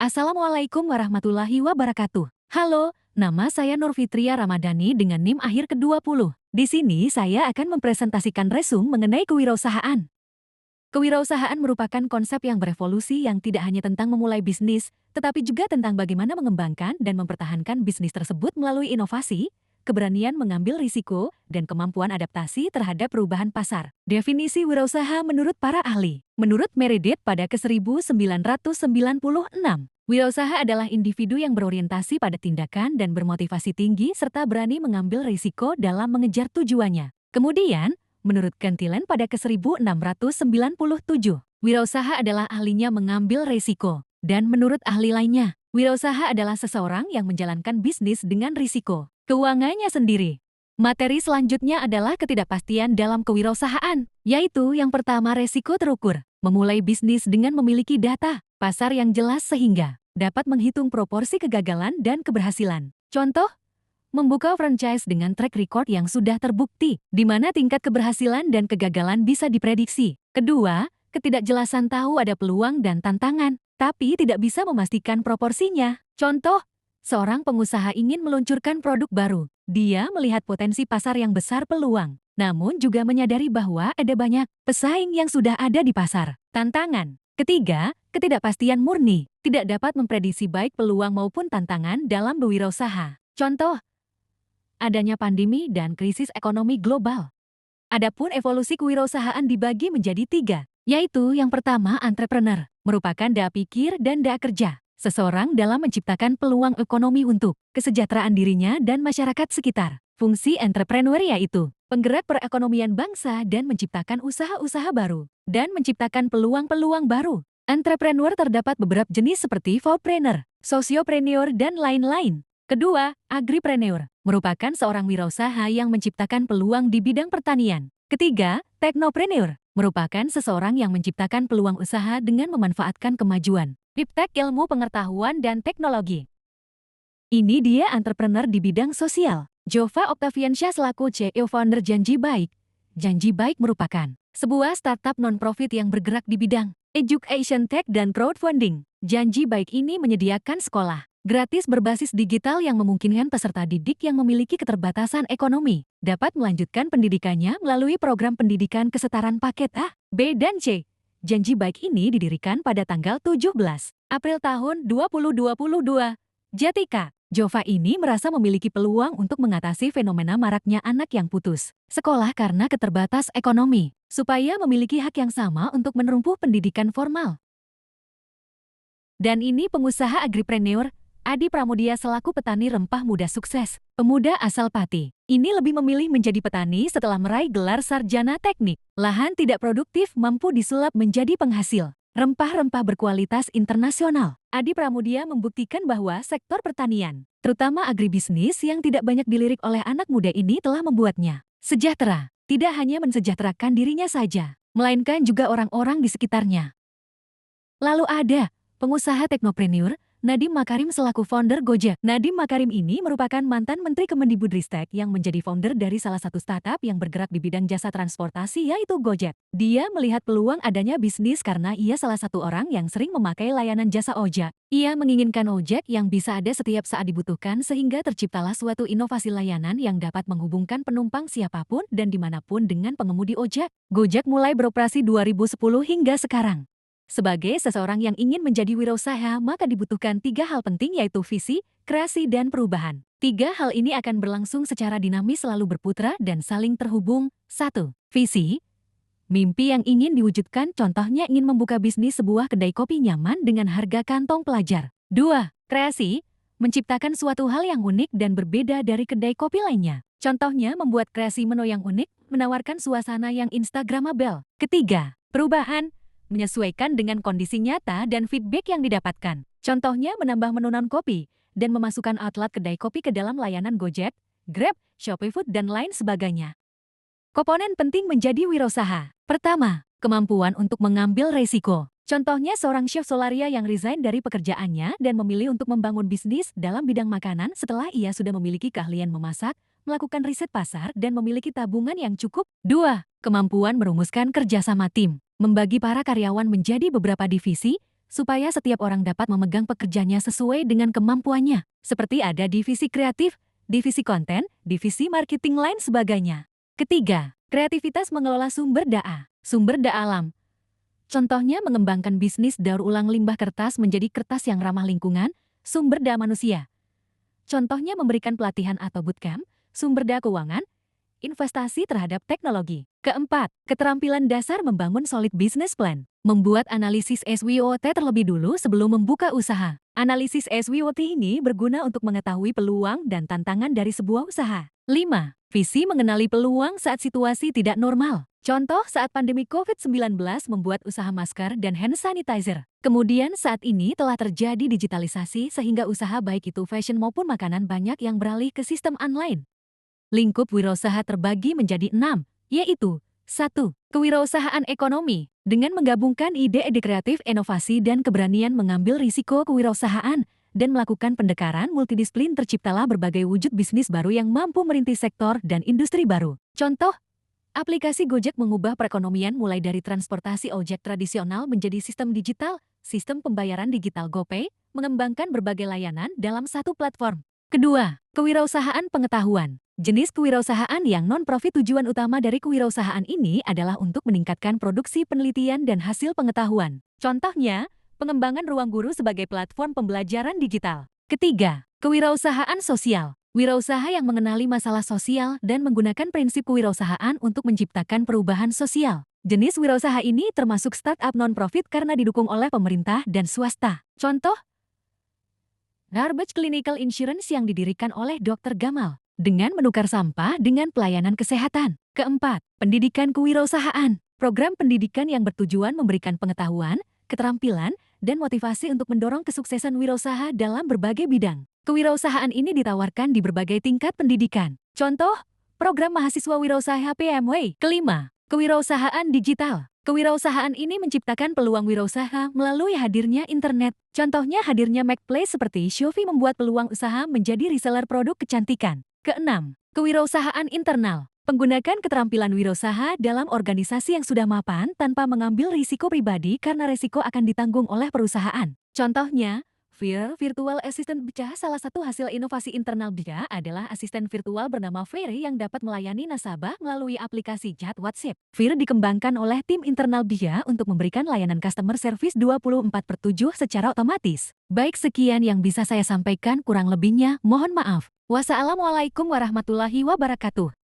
Assalamualaikum warahmatullahi wabarakatuh. Halo, nama saya Nur Fitria Ramadhani dengan NIM akhir ke-20. Di sini saya akan mempresentasikan resume mengenai kewirausahaan. Kewirausahaan merupakan konsep yang berevolusi yang tidak hanya tentang memulai bisnis, tetapi juga tentang bagaimana mengembangkan dan mempertahankan bisnis tersebut melalui inovasi, keberanian mengambil risiko, dan kemampuan adaptasi terhadap perubahan pasar. Definisi wirausaha menurut para ahli. Menurut Meredith pada ke-1996, wirausaha adalah individu yang berorientasi pada tindakan dan bermotivasi tinggi serta berani mengambil risiko dalam mengejar tujuannya. Kemudian, menurut Cantillon pada ke-1697, wirausaha adalah ahlinya mengambil risiko. Dan menurut ahli lainnya, wirausaha adalah seseorang yang menjalankan bisnis dengan risiko keuangannya sendiri. Materi selanjutnya adalah ketidakpastian dalam kewirausahaan, yaitu yang pertama resiko terukur. Memulai bisnis dengan memiliki data pasar yang jelas sehingga dapat menghitung proporsi kegagalan dan keberhasilan. Contoh, membuka franchise dengan track record yang sudah terbukti, di mana tingkat keberhasilan dan kegagalan bisa diprediksi. Kedua, ketidakjelasan tahu ada peluang dan tantangan, tapi tidak bisa memastikan proporsinya. Contoh, seorang pengusaha ingin meluncurkan produk baru. Dia melihat potensi pasar yang besar peluang, namun juga menyadari bahwa ada banyak pesaing yang sudah ada di pasar. Tantangan. Ketiga, ketidakpastian murni. Tidak dapat memprediksi baik peluang maupun tantangan dalam berwirausaha. Contoh, adanya pandemi dan krisis ekonomi global. Adapun evolusi kewirausahaan dibagi menjadi tiga, yaitu yang pertama entrepreneur, merupakan daya pikir dan daya kerja. Seseorang dalam menciptakan peluang ekonomi untuk kesejahteraan dirinya dan masyarakat sekitar. Fungsi entrepreneur yaitu penggerak perekonomian bangsa dan menciptakan usaha-usaha baru, dan menciptakan peluang-peluang baru. Entrepreneur terdapat beberapa jenis seperti vowpreneur, sociopreneur, dan lain-lain. Kedua, agripreneur, merupakan seorang wirausaha yang menciptakan peluang di bidang pertanian. Ketiga, teknopreneur, merupakan seseorang yang menciptakan peluang usaha dengan memanfaatkan kemajuan Iptek ilmu pengetahuan dan teknologi. Ini dia entrepreneur di bidang sosial. Jova Octaviansyah selaku CEO founder Janji Baik. Janji Baik merupakan sebuah startup non-profit yang bergerak di bidang education tech dan crowdfunding. Janji Baik ini menyediakan sekolah gratis berbasis digital yang memungkinkan peserta didik yang memiliki keterbatasan ekonomi dapat melanjutkan pendidikannya melalui program pendidikan kesetaraan paket A, B, dan C. Janji Baik ini didirikan pada tanggal 17 April tahun 2022. Jatika, Jova ini merasa memiliki peluang untuk mengatasi fenomena maraknya anak yang putus sekolah karena keterbatas ekonomi, supaya memiliki hak yang sama untuk menempuh pendidikan formal. Dan ini pengusaha agripreneur, Adi Pramudia selaku petani rempah muda sukses, pemuda asal Pati. Ini lebih memilih menjadi petani setelah meraih gelar sarjana teknik. Lahan tidak produktif mampu disulap menjadi penghasil rempah-rempah berkualitas internasional. Adi Pramudia membuktikan bahwa sektor pertanian, terutama agribisnis yang tidak banyak dilirik oleh anak muda ini telah membuatnya sejahtera. Tidak hanya mensejahterakan dirinya saja, melainkan juga orang-orang di sekitarnya. Lalu ada pengusaha teknopreneur, Nadiem Makarim selaku founder Gojek. Nadiem Makarim ini merupakan mantan Menteri Kemendibudristek yang menjadi founder dari salah satu startup yang bergerak di bidang jasa transportasi yaitu Gojek. Dia melihat peluang adanya bisnis karena ia salah satu orang yang sering memakai layanan jasa ojek. Ia menginginkan ojek yang bisa ada setiap saat dibutuhkan sehingga terciptalah suatu inovasi layanan yang dapat menghubungkan penumpang siapapun dan dimanapun dengan pengemudi ojek. Gojek mulai beroperasi 2010 hingga sekarang. Sebagai seseorang yang ingin menjadi wirausaha, maka dibutuhkan tiga hal penting yaitu visi, kreasi, dan perubahan. Tiga hal ini akan berlangsung secara dinamis selalu berputra dan saling terhubung. 1. Visi. Mimpi yang ingin diwujudkan, contohnya ingin membuka bisnis sebuah kedai kopi nyaman dengan harga kantong pelajar. 2. Kreasi. Menciptakan suatu hal yang unik dan berbeda dari kedai kopi lainnya. Contohnya membuat kreasi menu yang unik, menawarkan suasana yang instagramable. Ketiga, perubahan. Menyesuaikan dengan kondisi nyata dan feedback yang didapatkan. Contohnya menambah menu non-kopi dan memasukkan outlet kedai kopi ke dalam layanan Gojek, Grab, Shopee Food, dan lain sebagainya. Komponen penting menjadi wirausaha. Pertama, kemampuan untuk mengambil resiko. Contohnya seorang chef Solaria yang resign dari pekerjaannya dan memilih untuk membangun bisnis dalam bidang makanan setelah ia sudah memiliki keahlian memasak, melakukan riset pasar, dan memiliki tabungan yang cukup. 2. Kemampuan merumuskan kerjasama tim. Membagi para karyawan menjadi beberapa divisi, supaya setiap orang dapat memegang pekerjaannya sesuai dengan kemampuannya. Seperti ada divisi kreatif, divisi konten, divisi marketing lain sebagainya. Ketiga, kreativitas mengelola sumber daya. Sumber daya alam. Contohnya mengembangkan bisnis daur ulang limbah kertas menjadi kertas yang ramah lingkungan, sumber daya manusia. Contohnya memberikan pelatihan atau bootcamp, sumber daya keuangan, investasi terhadap teknologi. Keempat, keterampilan dasar membangun solid business plan. Membuat analisis SWOT terlebih dulu sebelum membuka usaha. Analisis SWOT ini berguna untuk mengetahui peluang dan tantangan dari sebuah usaha. 5. Visi mengenali peluang saat situasi tidak normal. Contoh saat pandemi COVID-19 membuat usaha masker dan hand sanitizer. Kemudian saat ini telah terjadi digitalisasi sehingga usaha baik itu fashion maupun makanan banyak yang beralih ke sistem online. Lingkup wirausaha terbagi menjadi 6, yaitu 1. Kewirausahaan ekonomi. Dengan menggabungkan ide-ide kreatif, inovasi, dan keberanian mengambil risiko kewirausahaan dan melakukan pendekatan multidisiplin terciptalah berbagai wujud bisnis baru yang mampu merintis sektor dan industri baru. Contoh, aplikasi Gojek mengubah perekonomian mulai dari transportasi ojek tradisional menjadi sistem digital, sistem pembayaran digital GoPay, mengembangkan berbagai layanan dalam satu platform. Kedua, kewirausahaan pengetahuan. Jenis kewirausahaan yang non-profit tujuan utama dari kewirausahaan ini adalah untuk meningkatkan produksi penelitian dan hasil pengetahuan. Contohnya, pengembangan ruang guru sebagai platform pembelajaran digital. Ketiga, kewirausahaan sosial. Wirausaha yang mengenali masalah sosial dan menggunakan prinsip kewirausahaan untuk menciptakan perubahan sosial. Jenis wirausaha ini termasuk startup non-profit karena didukung oleh pemerintah dan swasta. Contoh, Garbage Clinical Insurance yang didirikan oleh Dr. Gamal dengan menukar sampah dengan pelayanan kesehatan. Keempat, pendidikan kewirausahaan. Program pendidikan yang bertujuan memberikan pengetahuan, keterampilan, dan motivasi untuk mendorong kesuksesan wirausaha dalam berbagai bidang. Kewirausahaan ini ditawarkan di berbagai tingkat pendidikan. Contoh, program mahasiswa wirausaha PMW. Kelima, kewirausahaan digital. Kewirausahaan ini menciptakan peluang wirausaha melalui hadirnya internet. Contohnya hadirnya marketplace seperti Shopee membuat peluang usaha menjadi reseller produk kecantikan. Keenam, kewirausahaan internal. Penggunakan keterampilan wirausaha dalam organisasi yang sudah mapan tanpa mengambil risiko pribadi karena risiko akan ditanggung oleh perusahaan. Contohnya, Vir Virtual Assistant BCA. Salah satu hasil inovasi internal BCA adalah asisten virtual bernama Fairy yang dapat melayani nasabah melalui aplikasi chat WhatsApp. Vir dikembangkan oleh tim internal BCA untuk memberikan layanan customer service 24/7 secara otomatis. Baik, sekian yang bisa saya sampaikan, kurang lebihnya mohon maaf. Wassalamualaikum warahmatullahi wabarakatuh.